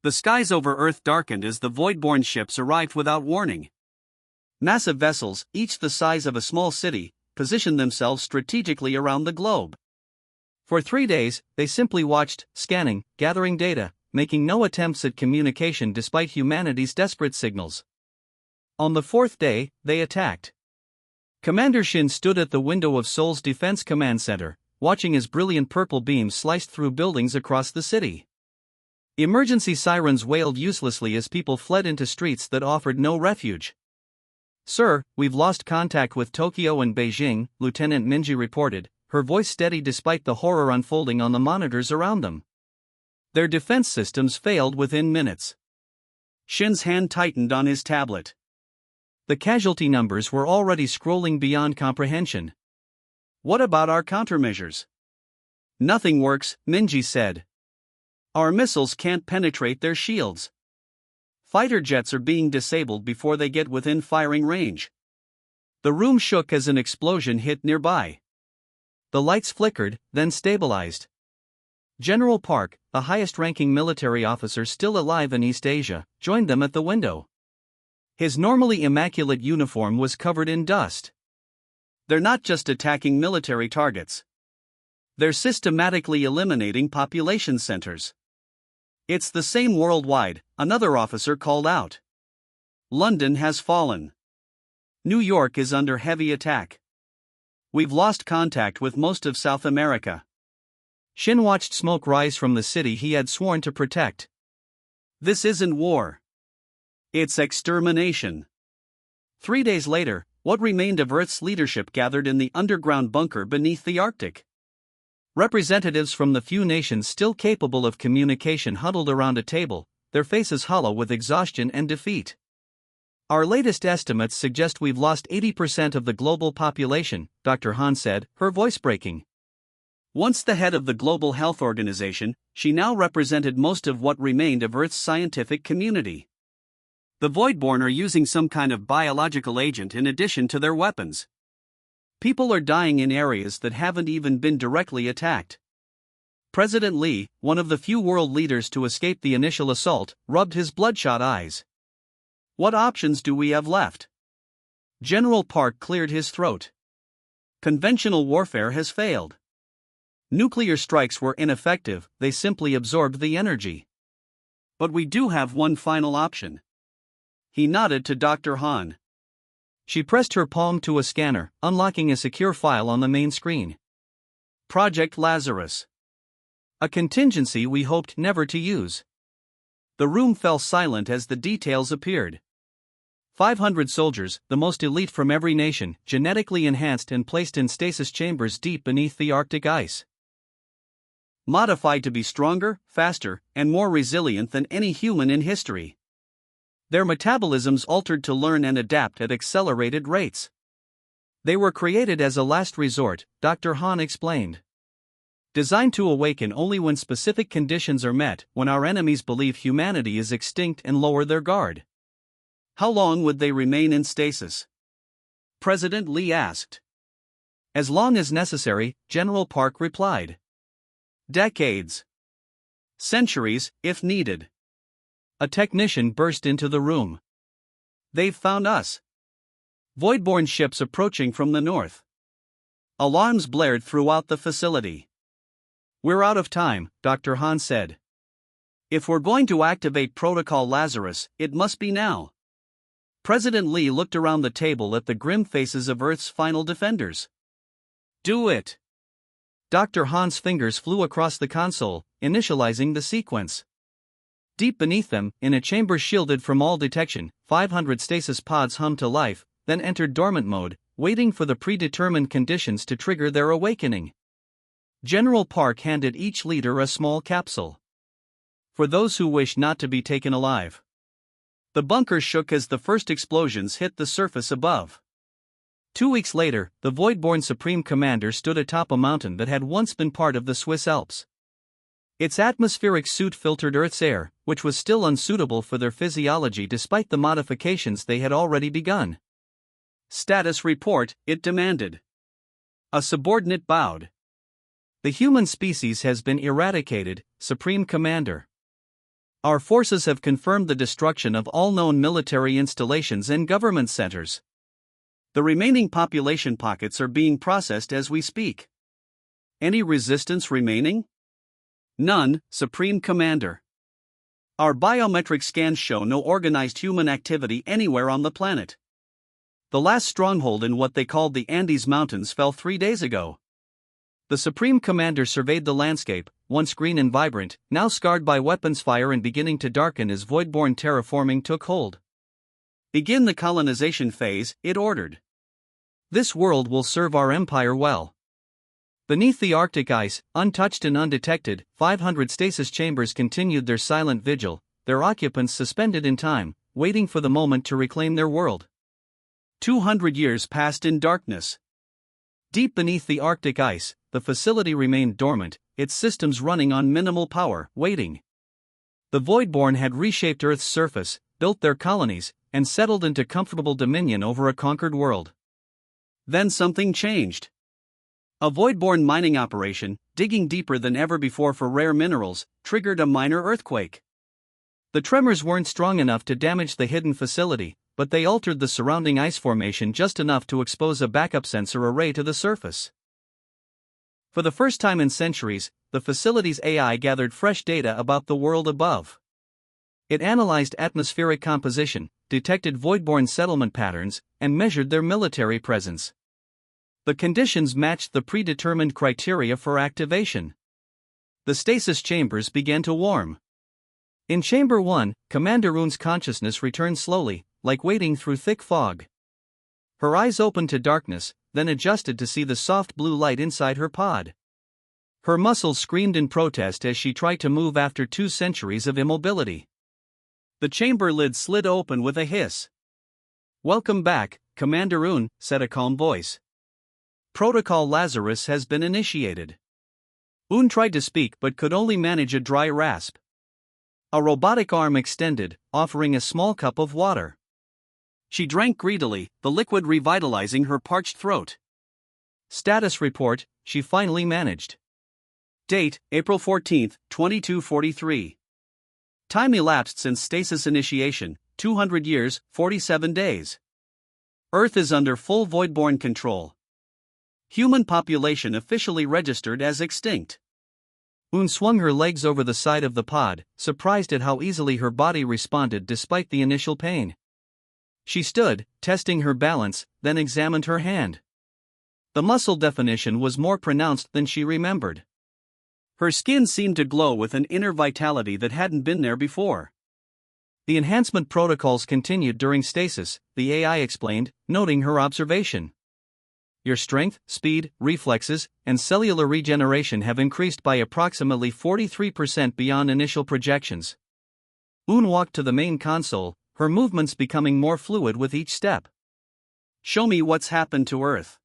The skies over Earth darkened as the Voidborn ships arrived without warning. Massive vessels, each the size of a small city, positioned themselves strategically around the globe. For 3 days, they simply watched, scanning, gathering data, making no attempts at communication despite humanity's desperate signals. On the 4th day, they attacked. Commander Shin stood at the window of Seoul's Defense Command Center, watching as brilliant purple beams sliced through buildings across the city. Emergency sirens wailed uselessly as people fled into streets that offered no refuge. "Sir, we've lost contact with Tokyo and Beijing," Lieutenant Minji reported, her voice steady despite the horror unfolding on the monitors around them. Their defense systems failed within minutes. Shin's hand tightened on his tablet. The casualty numbers were already scrolling beyond comprehension. "What about our countermeasures?" "Nothing works," Minji said. "Our missiles can't penetrate their shields. Fighter jets are being disabled before they get within firing range." The room shook as an explosion hit nearby. The lights flickered, then stabilized. General Park, the highest-ranking military officer still alive in East Asia, joined them at the window. His normally immaculate uniform was covered in dust. "They're not just attacking military targets. They're systematically eliminating population centers. It's the same worldwide," another officer called out. "London has fallen. New York is under heavy attack. We've lost contact with most of South America." Shin watched smoke rise from the city he had sworn to protect. "This isn't war. It's extermination." 3 days later, what remained of Earth's leadership gathered in the underground bunker beneath the Arctic. Representatives from the few nations still capable of communication huddled around a table, their faces hollow with exhaustion and defeat. "Our latest estimates suggest we've lost 80% of the global population," Dr. Han said, her voice breaking. Once the head of the Global Health Organization, she now represented most of what remained of Earth's scientific community. "The Voidborn are using some kind of biological agent in addition to their weapons. People are dying in areas that haven't even been directly attacked." President Lee, one of the few world leaders to escape the initial assault, rubbed his bloodshot eyes. "What options do we have left?" General Park cleared his throat. "Conventional warfare has failed. Nuclear strikes were ineffective, they simply absorbed the energy. But we do have one final option." He nodded to Dr. Han. She pressed her palm to a scanner, unlocking a secure file on the main screen. "Project Lazarus. A contingency we hoped never to use." The room fell silent as the details appeared. 500 soldiers, the most elite from every nation, genetically enhanced and placed in stasis chambers deep beneath the Arctic ice. Modified to be stronger, faster, and more resilient than any human in history. Their metabolisms altered to learn and adapt at accelerated rates. They were created as a last resort, Dr. Han explained. Designed to awaken only when specific conditions are met, when our enemies believe humanity is extinct and lower their guard. "How long would they remain in stasis?" President Lee asked. "As long as necessary," General Park replied. "Decades. Centuries, if needed." A technician burst into the room. "They've found us. Voidborn ships approaching from the north." Alarms blared throughout the facility. "We're out of time," Dr. Han said. "If we're going to activate Protocol Lazarus, it must be now." President Lee looked around the table at the grim faces of Earth's final defenders. "Do it." Dr. Han's fingers flew across the console, initializing the sequence. Deep beneath them, in a chamber shielded from all detection, 500 stasis pods hummed to life, then entered dormant mode, waiting for the predetermined conditions to trigger their awakening. General Park handed each leader a small capsule. "For those who wish not to be taken alive." The bunker shook as the first explosions hit the surface above. 2 weeks later, the Voidborn Supreme Commander stood atop a mountain that had once been part of the Swiss Alps. Its atmospheric suit filtered Earth's air, which was still unsuitable for their physiology despite the modifications they had already begun. "Status report," it demanded. A subordinate bowed. "The human species has been eradicated, Supreme Commander." Our forces have confirmed the destruction of all known military installations and government centers. The remaining population pockets are being processed as we speak. Any resistance remaining? None, Supreme Commander. Our biometric scans show no organized human activity anywhere on the planet. The last stronghold in what they called the Andes Mountains fell 3 days ago. The Supreme Commander surveyed the landscape, once green and vibrant, now scarred by weapons fire and beginning to darken as voidborn terraforming took hold. Begin the colonization phase, it ordered. This world will serve our empire well. Beneath the Arctic ice, untouched and undetected, 500 stasis chambers continued their silent vigil, their occupants suspended in time, waiting for the moment to reclaim their world. 200 years passed in darkness. Deep beneath the Arctic ice, the facility remained dormant, its systems running on minimal power, waiting. The Voidborn had reshaped Earth's surface, built their colonies, and settled into comfortable dominion over a conquered world. Then something changed. A Voidborn mining operation, digging deeper than ever before for rare minerals, triggered a minor earthquake. The tremors weren't strong enough to damage the hidden facility, but they altered the surrounding ice formation just enough to expose a backup sensor array to the surface. For the first time in centuries, the facility's AI gathered fresh data about the world above. It analyzed atmospheric composition, detected Voidborn settlement patterns, and measured their military presence. The conditions matched the predetermined criteria for activation. The stasis chambers began to warm. In Chamber 1, Commander Un's consciousness returned slowly, like wading through thick fog. Her eyes opened to darkness, then adjusted to see the soft blue light inside her pod. Her muscles screamed in protest as she tried to move after 2 centuries of immobility. The chamber lid slid open with a hiss. "Welcome back, Commander Un," said a calm voice. "Protocol Lazarus has been initiated." Un tried to speak but could only manage a dry rasp. A robotic arm extended, offering a small cup of water. She drank greedily, the liquid revitalizing her parched throat. Status report, she finally managed. Date, April 14, 2243. Time elapsed since stasis initiation, 200 years, 47 days. Earth is under full Voidborn control. Human population officially registered as extinct. Un swung her legs over the side of the pod, surprised at how easily her body responded despite the initial pain. She stood, testing her balance, then examined her hand. The muscle definition was more pronounced than she remembered. Her skin seemed to glow with an inner vitality that hadn't been there before. The enhancement protocols continued during stasis, the AI explained, noting her observation. Your strength, speed, reflexes, and cellular regeneration have increased by approximately 43% beyond initial projections. Un walked to the main console, her movements becoming more fluid with each step. "Show me what's happened to Earth."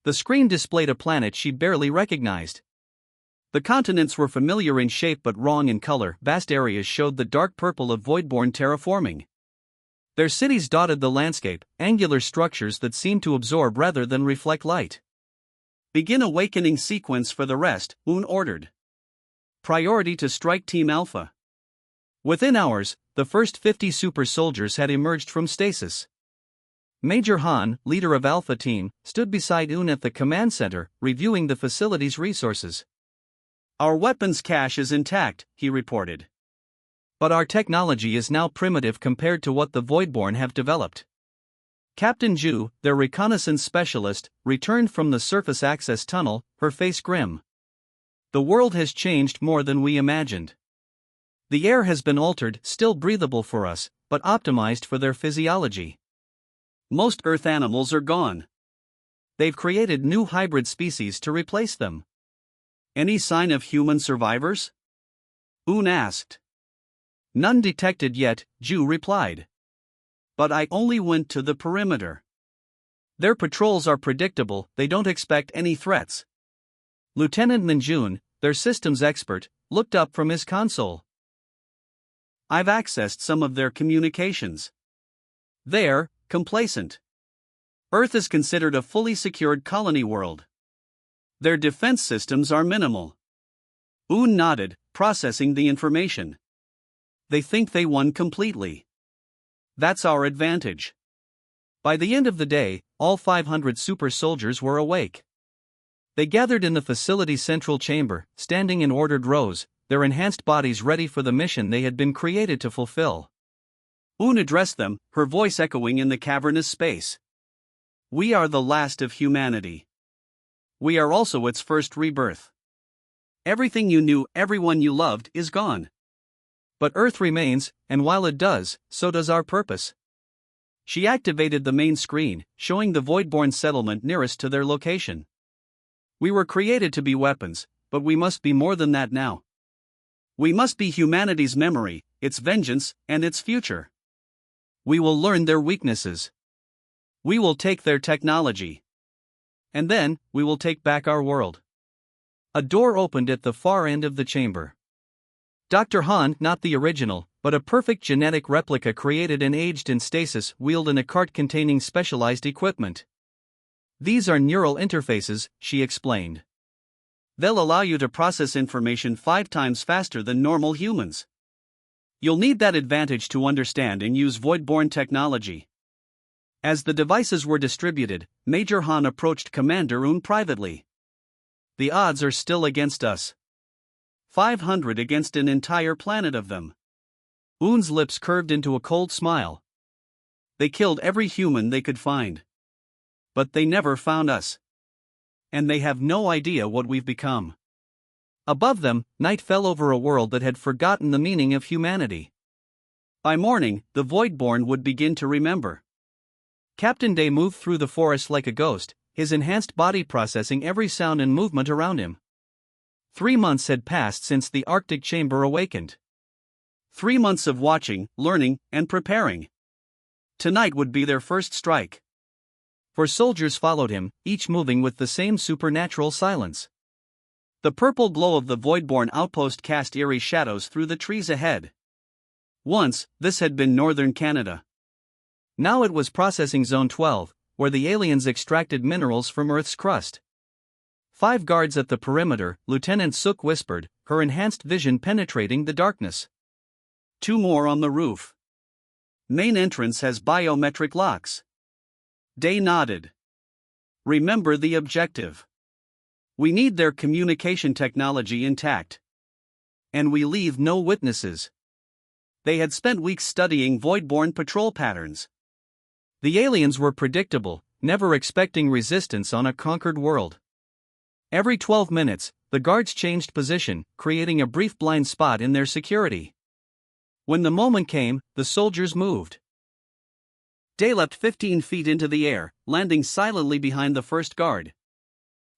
The screen displayed a planet she barely recognized. The continents were familiar in shape but wrong in color. Vast areas showed the dark purple of Voidborn terraforming. Their cities dotted the landscape, angular structures that seemed to absorb rather than reflect light. "Begin awakening sequence for the rest," Un ordered. "Priority to Strike Team Alpha." Within hours, the first 50 super soldiers had emerged from stasis. Major Han, leader of Alpha Team, stood beside Un at the command center, reviewing the facility's resources. "Our weapons cache is intact," he reported. "But our technology is now primitive compared to what the Voidborn have developed." Captain Zhu, their reconnaissance specialist, returned from the surface access tunnel, her face grim. "The world has changed more than we imagined. The air has been altered, still breathable for us, but optimized for their physiology. Most Earth animals are gone. They've created new hybrid species to replace them." "Any sign of human survivors?" Un asked. "None detected yet," Zhu replied. "But I only went to the perimeter. Their patrols are predictable, they don't expect any threats." Lieutenant Nanjun, their systems expert, looked up from his console. "I've accessed some of their communications. They're complacent. Earth is considered a fully secured colony world. Their defense systems are minimal." Un nodded, processing the information. They think they won completely. That's our advantage. By the end of the day, all 500 super soldiers were awake. They gathered in the facility's central chamber, standing in ordered rows, their enhanced bodies ready for the mission they had been created to fulfill. Un addressed them, her voice echoing in the cavernous space. We are the last of humanity. We are also its first rebirth. Everything you knew, everyone you loved, is gone. But Earth remains, and while it does, so does our purpose. She activated the main screen, showing the Voidborn settlement nearest to their location. We were created to be weapons, but we must be more than that now. We must be humanity's memory, its vengeance, and its future. We will learn their weaknesses. We will take their technology. And then, we will take back our world. A door opened at the far end of the chamber. Dr. Han, not the original, but a perfect genetic replica created and aged in stasis, wheeled in a cart containing specialized equipment. These are neural interfaces, she explained. They'll allow you to process information 5 times faster than normal humans. You'll need that advantage to understand and use Voidborn technology. As the devices were distributed, Major Han approached Commander Un privately. The odds are still against us. 500 against an entire planet of them. Un's lips curved into a cold smile. They killed every human they could find. But they never found us. And they have no idea what we've become. Above them, night fell over a world that had forgotten the meaning of humanity. By morning, the Voidborn would begin to remember. Captain Day moved through the forest like a ghost, his enhanced body processing every sound and movement around him. 3 months had passed since the Arctic chamber awakened. 3 months of watching, learning, and preparing. Tonight would be their first strike. 4 soldiers followed him, each moving with the same supernatural silence. The purple glow of the Voidborn outpost cast eerie shadows through the trees ahead. Once, this had been northern Canada. Now it was Processing Zone 12, where the aliens extracted minerals from Earth's crust. 5 guards at the perimeter, Lieutenant Suk whispered, her enhanced vision penetrating the darkness. 2 more on the roof. Main entrance has biometric locks. Day nodded. Remember the objective. We need their communication technology intact. And we leave no witnesses. They had spent weeks studying Voidborn patrol patterns. The aliens were predictable, never expecting resistance on a conquered world. Every 12 minutes, the guards changed position, creating a brief blind spot in their security. When the moment came, the soldiers moved. Day leapt 15 feet into the air, landing silently behind the first guard.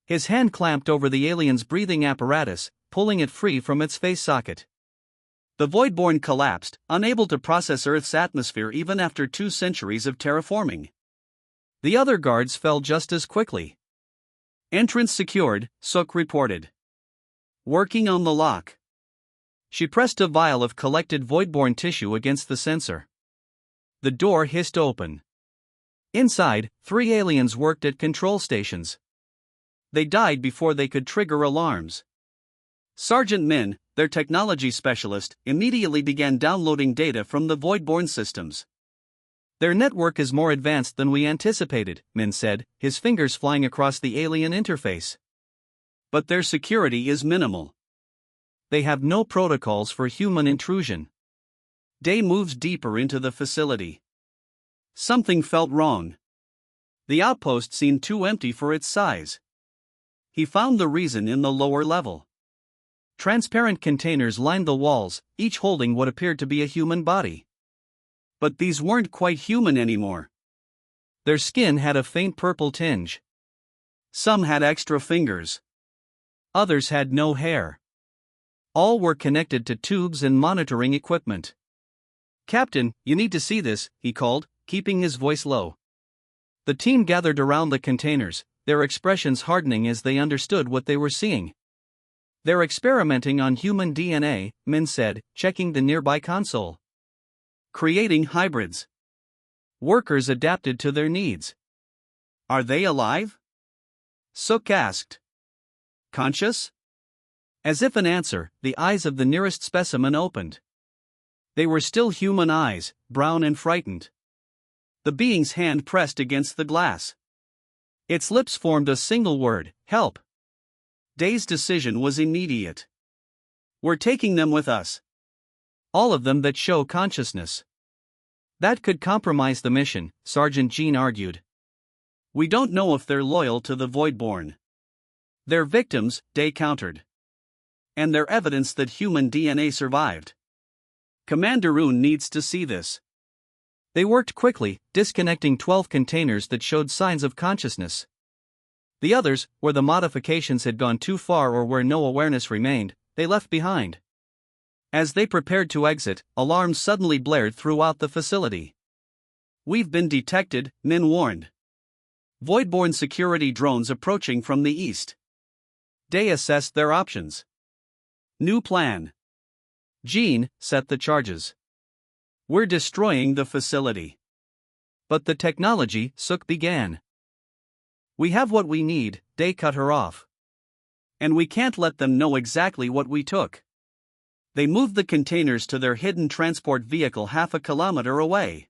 His hand clamped over the alien's breathing apparatus, pulling it free from its face socket. The Voidborn collapsed, unable to process Earth's atmosphere even after 2 centuries of terraforming. The other guards fell just as quickly. Entrance secured, Suk reported. Working on the lock. She pressed a vial of collected Voidborn tissue against the sensor. The door hissed open. Inside, 3 aliens worked at control stations. They died before they could trigger alarms. Sergeant Min, their technology specialist, immediately began downloading data from the Voidborn systems. Their network is more advanced than we anticipated, Min said, his fingers flying across the alien interface. But their security is minimal. They have no protocols for human intrusion. Day moved deeper into the facility. Something felt wrong. The outpost seemed too empty for its size. He found the reason in the lower level. Transparent containers lined the walls, each holding what appeared to be a human body. But these weren't quite human anymore. Their skin had a faint purple tinge. Some had extra fingers. Others had no hair. All were connected to tubes and monitoring equipment. Captain, you need to see this, he called, keeping his voice low. The team gathered around the containers, their expressions hardening as they understood what they were seeing. They're experimenting on human DNA, Min said, checking the nearby console. Creating hybrids. Workers adapted to their needs. Are they alive? Suk asked. Conscious? As if an answer, the eyes of the nearest specimen opened. They were still human eyes, brown and frightened. The being's hand pressed against the glass. Its lips formed a single word, help. Day's decision was immediate. We're taking them with us. All of them that show consciousness. That could compromise the mission, Sergeant Jean argued. We don't know if they're loyal to the Voidborn. They're victims, Day countered. And they're evidence that human DNA survived. Commander Un needs to see this. They worked quickly, disconnecting 12 containers that showed signs of consciousness. The others, where the modifications had gone too far or where no awareness remained, they left behind. As they prepared to exit, alarms suddenly blared throughout the facility. We've been detected, Min warned. Voidborn security drones approaching from the east. Day assessed their options. New plan. Jean set the charges. We're destroying the facility. But the technology, Sook began. We have what we need, Day cut her off. And we can't let them know exactly what we took. They moved the containers to their hidden transport vehicle half a kilometer away.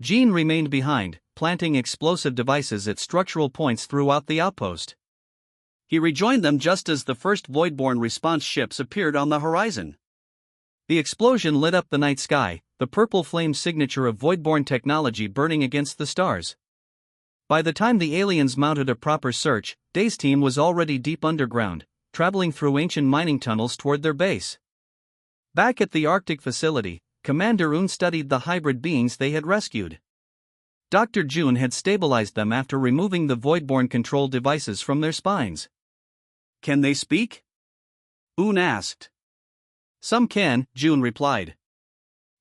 Jean remained behind, planting explosive devices at structural points throughout the outpost. He rejoined them just as the first Voidborn response ships appeared on the horizon. The explosion lit up the night sky, the purple flame signature of Voidborn technology burning against the stars. By the time the aliens mounted a proper search, Day's team was already deep underground, traveling through ancient mining tunnels toward their base. Back at the Arctic facility, Commander Un studied the hybrid beings they had rescued. Dr. June had stabilized them after removing the Voidborn control devices from their spines. Can they speak? Un asked. Some can, June replied.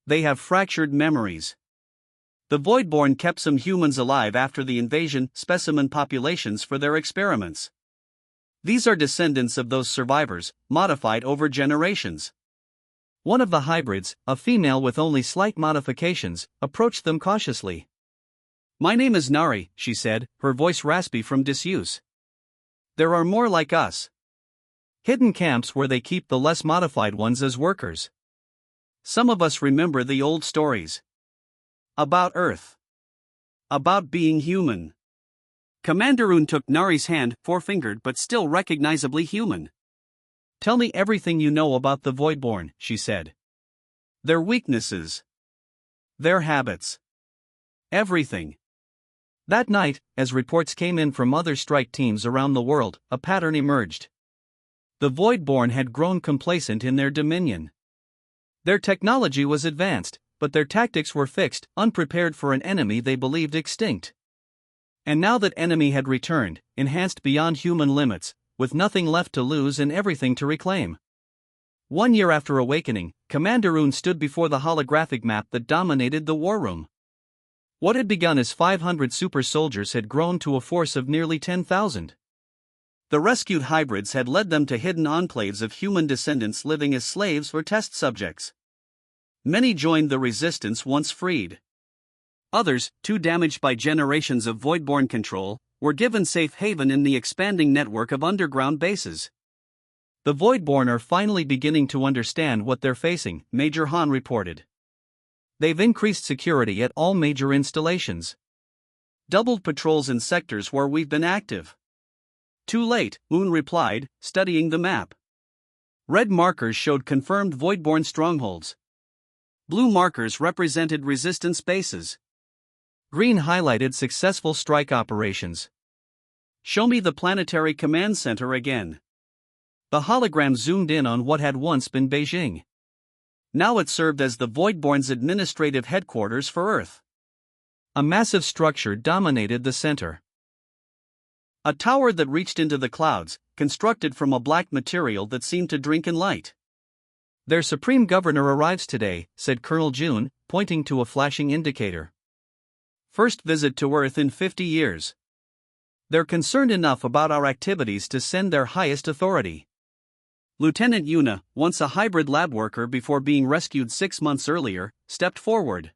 They have fractured memories. The Voidborn kept some humans alive after the invasion specimen populations for their experiments. These are descendants of those survivors, modified over generations. One of the hybrids, a female with only slight modifications, approached them cautiously. My name is Nari, she said, her voice raspy from disuse. There are more like us. Hidden camps where they keep the less modified ones as workers. Some of us remember the old stories. About Earth. About being human. Commander Un took Nari's hand, four-fingered but still recognizably human. Tell me everything you know about the Voidborn, she said. Their weaknesses. Their habits. Everything. That night, as reports came in from other strike teams around the world, a pattern emerged. The Voidborn had grown complacent in their dominion. Their technology was advanced, but their tactics were fixed, unprepared for an enemy they believed extinct. And now that enemy had returned, enhanced beyond human limits, with nothing left to lose and everything to reclaim. 1 year after awakening, Commander Un stood before the holographic map that dominated the war room. What had begun as 500 super soldiers had grown to a force of nearly 10,000. The rescued hybrids had led them to hidden enclaves of human descendants living as slaves or test subjects. Many joined the resistance once freed. Others, too damaged by generations of Voidborn control, were given safe haven in the expanding network of underground bases. The Voidborn are finally beginning to understand what they're facing, Major Han reported. They've increased security at all major installations. Doubled patrols in sectors where we've been active. Too late, Un replied, studying the map. Red markers showed confirmed Voidborn strongholds. Blue markers represented resistance bases. Green highlighted successful strike operations. Show me the planetary command center again. The hologram zoomed in on what had once been Beijing. Now it served as the Voidborn's administrative headquarters for Earth. A massive structure dominated the center. A tower that reached into the clouds, constructed from a black material that seemed to drink in light. Their Supreme Governor arrives today, said Colonel June, pointing to a flashing indicator. First visit to Earth in 50 years. They're concerned enough about our activities to send their highest authority. Lieutenant Yuna, once a hybrid lab worker before being rescued 6 months earlier, stepped forward.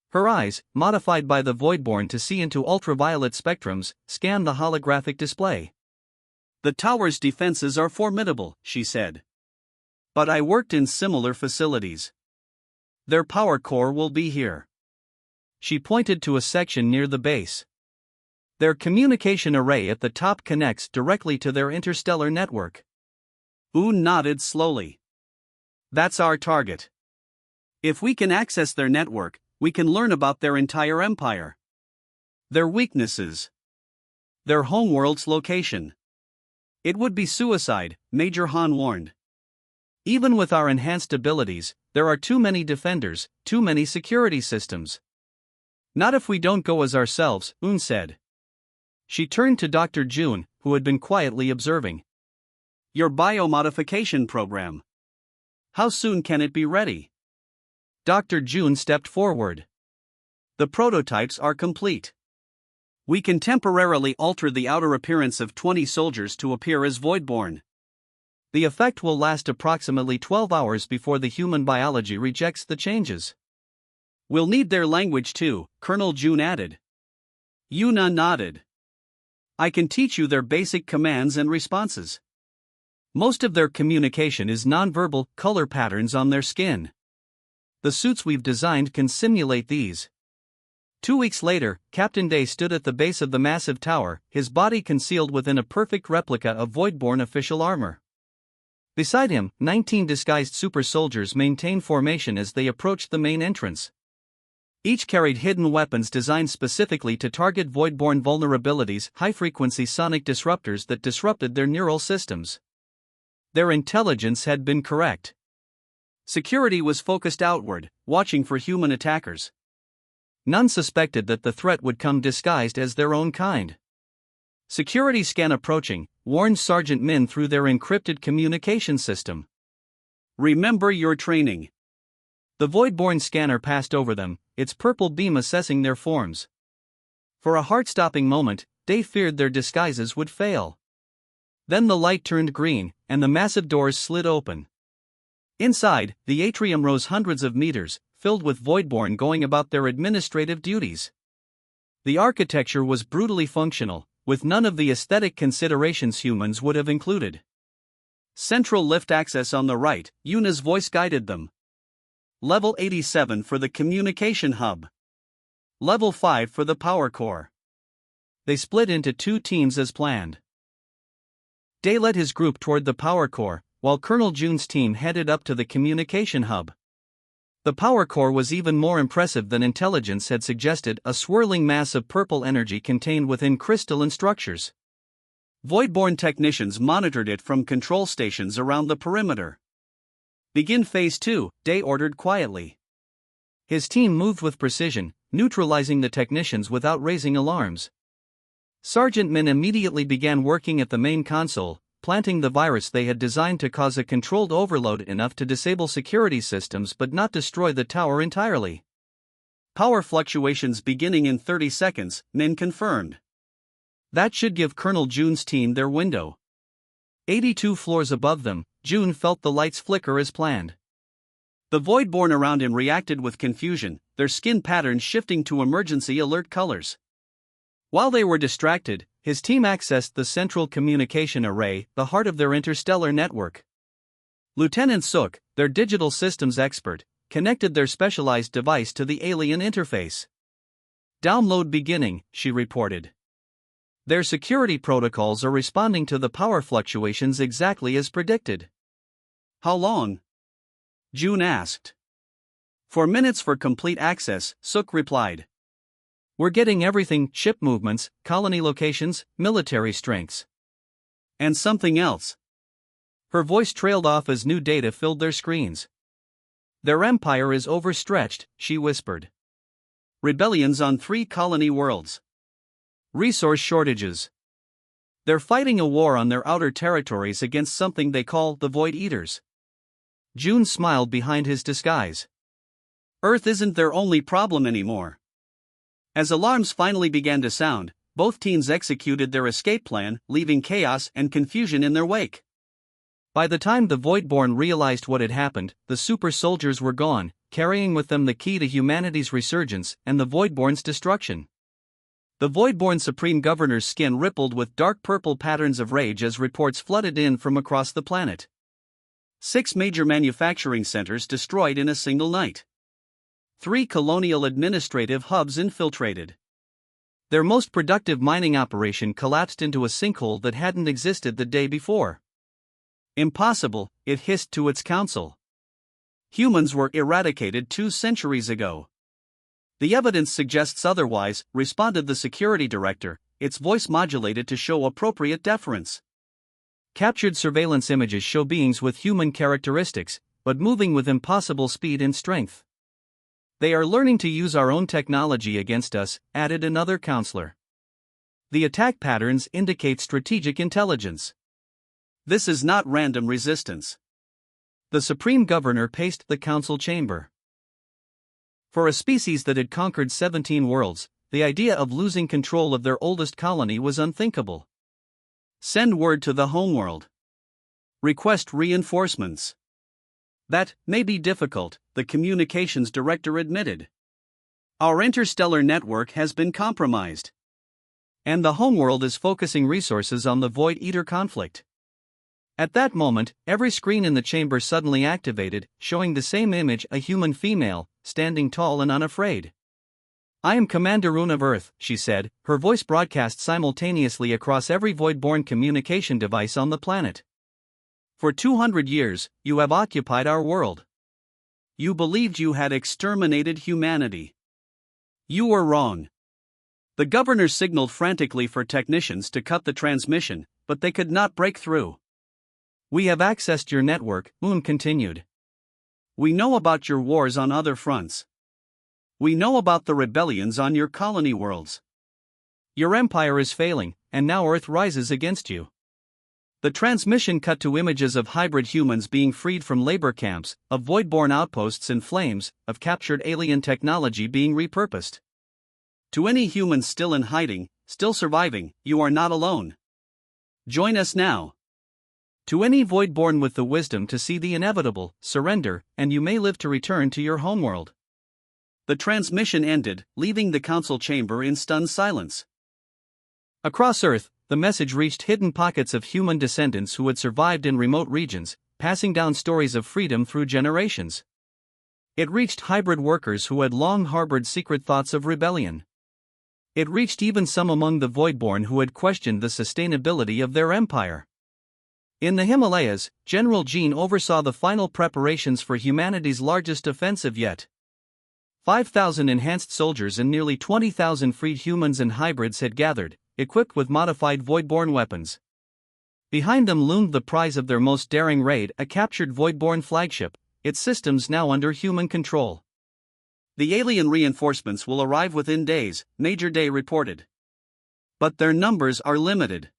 Her eyes, modified by the Voidborn to see into ultraviolet spectrums, scanned the holographic display. The tower's defenses are formidable, she said. But I worked in similar facilities. Their power core will be here. She pointed to a section near the base. Their communication array at the top connects directly to their interstellar network. Un nodded slowly. That's our target. If we can access their network, we can learn about their entire empire. Their weaknesses. Their homeworld's location. It would be suicide, Major Han warned. Even with our enhanced abilities, there are too many defenders, too many security systems. Not if we don't go as ourselves, Un said. She turned to Dr. June, who had been quietly observing. Your biomodification program. How soon can it be ready? Dr. June stepped forward. The prototypes are complete. We can temporarily alter the outer appearance of 20 soldiers to appear as Voidborn. The effect will last approximately 12 hours before the human biology rejects the changes. We'll need their language too, Colonel June added. Yuna nodded. I can teach you their basic commands and responses. Most of their communication is nonverbal color patterns on their skin. The suits we've designed can simulate these. 2 weeks later, Captain Day stood at the base of the massive tower, his body concealed within a perfect replica of Voidborn official armor. Beside him, 19 disguised super soldiers maintained formation as they approached the main entrance. Each carried hidden weapons designed specifically to target Voidborn vulnerabilities, high-frequency sonic disruptors that disrupted their neural systems. Their intelligence had been correct. Security was focused outward, watching for human attackers. None suspected that the threat would come disguised as their own kind. Security scan approaching, warned Sergeant Min through their encrypted communication system. Remember your training. The Voidborn scanner passed over them, its purple beam assessing their forms. For a heart-stopping moment, they feared their disguises would fail. Then the light turned green, and the massive doors slid open. Inside, the atrium rose hundreds of meters, filled with Voidborn going about their administrative duties. The architecture was brutally functional, with none of the aesthetic considerations humans would have included. Central lift access on the right, Yuna's voice guided them. Level 87 for the communication hub. Level 5 for the power core. They split into 2 teams as planned. Day led his group toward the power core, while Colonel June's team headed up to the communication hub. The power core was even more impressive than intelligence had suggested, a swirling mass of purple energy contained within crystalline structures. Voidborn technicians monitored it from control stations around the perimeter. Begin Phase 2, Day ordered quietly. His team moved with precision, neutralizing the technicians without raising alarms. Sergeant Min immediately began working at the main console, planting the virus they had designed to cause a controlled overload enough to disable security systems but not destroy the tower entirely. Power fluctuations beginning in 30 seconds, Min confirmed. That should give Colonel June's team their window. 82 floors above them, June felt the lights flicker as planned. The Voidborn around him reacted with confusion, their skin patterns shifting to emergency alert colors. While they were distracted, his team accessed the central communication array, the heart of their interstellar network. Lieutenant Sook, their digital systems expert, connected their specialized device to the alien interface. Download beginning, she reported. Their security protocols are responding to the power fluctuations exactly as predicted. How long? June asked. 4 minutes for complete access, Sook replied. We're getting everything: ship movements, colony locations, military strengths. And something else. Her voice trailed off as new data filled their screens. Their empire is overstretched, she whispered. Rebellions on 3 colony worlds. Resource shortages. They're fighting a war on their outer territories against something they call the Void Eaters. June smiled behind his disguise. Earth isn't their only problem anymore. As alarms finally began to sound, both teams executed their escape plan, leaving chaos and confusion in their wake. By the time the Voidborn realized what had happened, the super soldiers were gone, carrying with them the key to humanity's resurgence and the Voidborn's destruction. The Voidborn Supreme Governor's skin rippled with dark purple patterns of rage as reports flooded in from across the planet. 6 major manufacturing centers destroyed in a single night. 3 colonial administrative hubs infiltrated. Their most productive mining operation collapsed into a sinkhole that hadn't existed the day before. Impossible, it hissed to its council. Humans were eradicated 2 centuries ago. The evidence suggests otherwise, responded the security director, its voice modulated to show appropriate deference. Captured surveillance images show beings with human characteristics, but moving with impossible speed and strength. They are learning to use our own technology against us, added another counselor. The attack patterns indicate strategic intelligence. This is not random resistance. The Supreme Governor paced the council chamber. For a species that had conquered 17 worlds, the idea of losing control of their oldest colony was unthinkable. Send word to the homeworld. Request reinforcements. That may be difficult, the communications director admitted. Our interstellar network has been compromised. And the homeworld is focusing resources on the Void Eater conflict. At that moment, every screen in the chamber suddenly activated, showing the same image: a human female, standing tall and unafraid. I am Commander Un of Earth, she said, her voice broadcast simultaneously across every Voidborn communication device on the planet. For 200 years, you have occupied our world. You believed you had exterminated humanity. You were wrong. The governor signaled frantically for technicians to cut the transmission, but they could not break through. We have accessed your network, Un continued. We know about your wars on other fronts. We know about the rebellions on your colony worlds. Your empire is failing, and now Earth rises against you. The transmission cut to images of hybrid humans being freed from labor camps, of voidborn outposts in flames, of captured alien technology being repurposed. To any humans still in hiding, still surviving, you are not alone. Join us now. To any voidborn with the wisdom to see the inevitable, surrender, and you may live to return to your homeworld. The transmission ended, leaving the council chamber in stunned silence. Across Earth, the message reached hidden pockets of human descendants who had survived in remote regions, passing down stories of freedom through generations. It reached hybrid workers who had long harbored secret thoughts of rebellion. It reached even some among the Voidborn who had questioned the sustainability of their empire. In the Himalayas, General Jean oversaw the final preparations for humanity's largest offensive yet. 5,000 enhanced soldiers and nearly 20,000 freed humans and hybrids had gathered, equipped with modified Voidborn weapons. Behind them loomed the prize of their most daring raid, a captured Voidborn flagship, its systems now under human control. The alien reinforcements will arrive within days, Major Day reported. But their numbers are limited.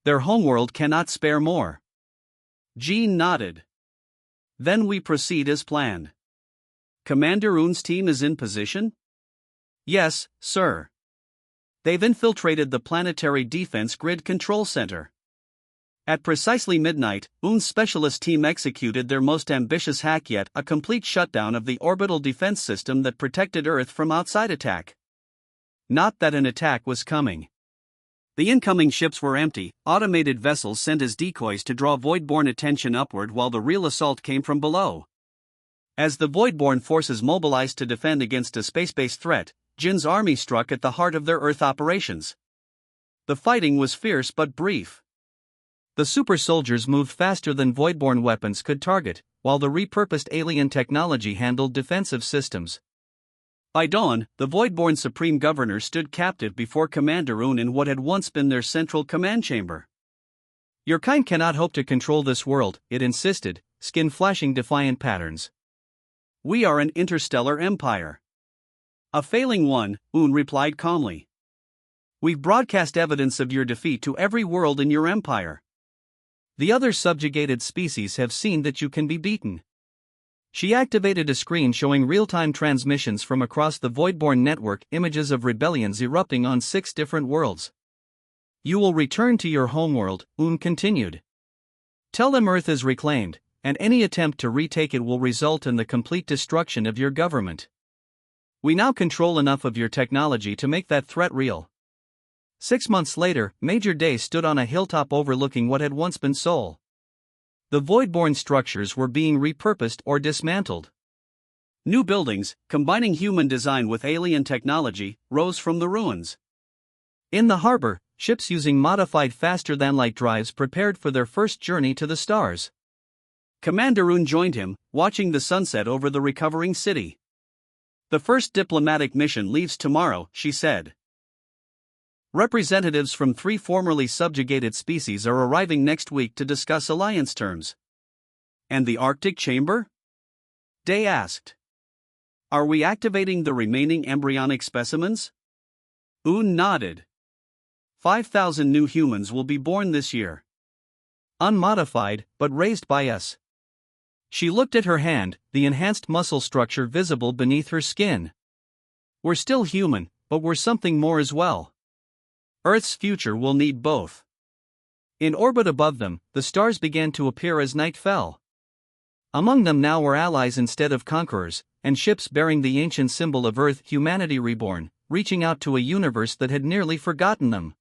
Their homeworld cannot spare more. Jean nodded. Then we proceed as planned. Commander Un's team is in position? Yes, sir. They've infiltrated the Planetary Defense Grid Control Center. At precisely midnight, Un's specialist team executed their most ambitious hack yet, a complete shutdown of the orbital defense system that protected Earth from outside attack. Not that an attack was coming. The incoming ships were empty, automated vessels sent as decoys to draw Voidborn attention upward while the real assault came from below. As the Voidborn forces mobilized to defend against a space-based threat, Jin's army struck at the heart of their Earth operations. The fighting was fierce but brief. The super soldiers moved faster than Voidborn weapons could target, while the repurposed alien technology handled defensive systems. By dawn, the Voidborn Supreme Governor stood captive before Commander Un in what had once been their central command chamber. Your kind cannot hope to control this world, it insisted, skin flashing defiant patterns. We are an interstellar empire. A failing one, Un replied calmly. We've broadcast evidence of your defeat to every world in your empire. The other subjugated species have seen that you can be beaten. She activated a screen showing real-time transmissions from across the Voidborn network, images of rebellions erupting on 6 different worlds. You will return to your homeworld, Un continued. Tell them Earth is reclaimed, and any attempt to retake it will result in the complete destruction of your government. We now control enough of your technology to make that threat real. 6 months later, Major Day stood on a hilltop overlooking what had once been Seoul. The Voidborn structures were being repurposed or dismantled. New buildings, combining human design with alien technology, rose from the ruins. In the harbor, ships using modified faster-than-light drives prepared for their first journey to the stars. Commander Un joined him, watching the sunset over the recovering city. The first diplomatic mission leaves tomorrow, she said. Representatives from 3 formerly subjugated species are arriving next week to discuss alliance terms. And the Arctic Chamber? Day asked. Are we activating the remaining embryonic specimens? Un nodded. 5,000 new humans will be born this year. Unmodified, but raised by us. She looked at her hand, the enhanced muscle structure visible beneath her skin. We're still human, but we're something more as well. Earth's future will need both. In orbit above them, the stars began to appear as night fell. Among them now were allies instead of conquerors, and ships bearing the ancient symbol of Earth, humanity reborn, reaching out to a universe that had nearly forgotten them.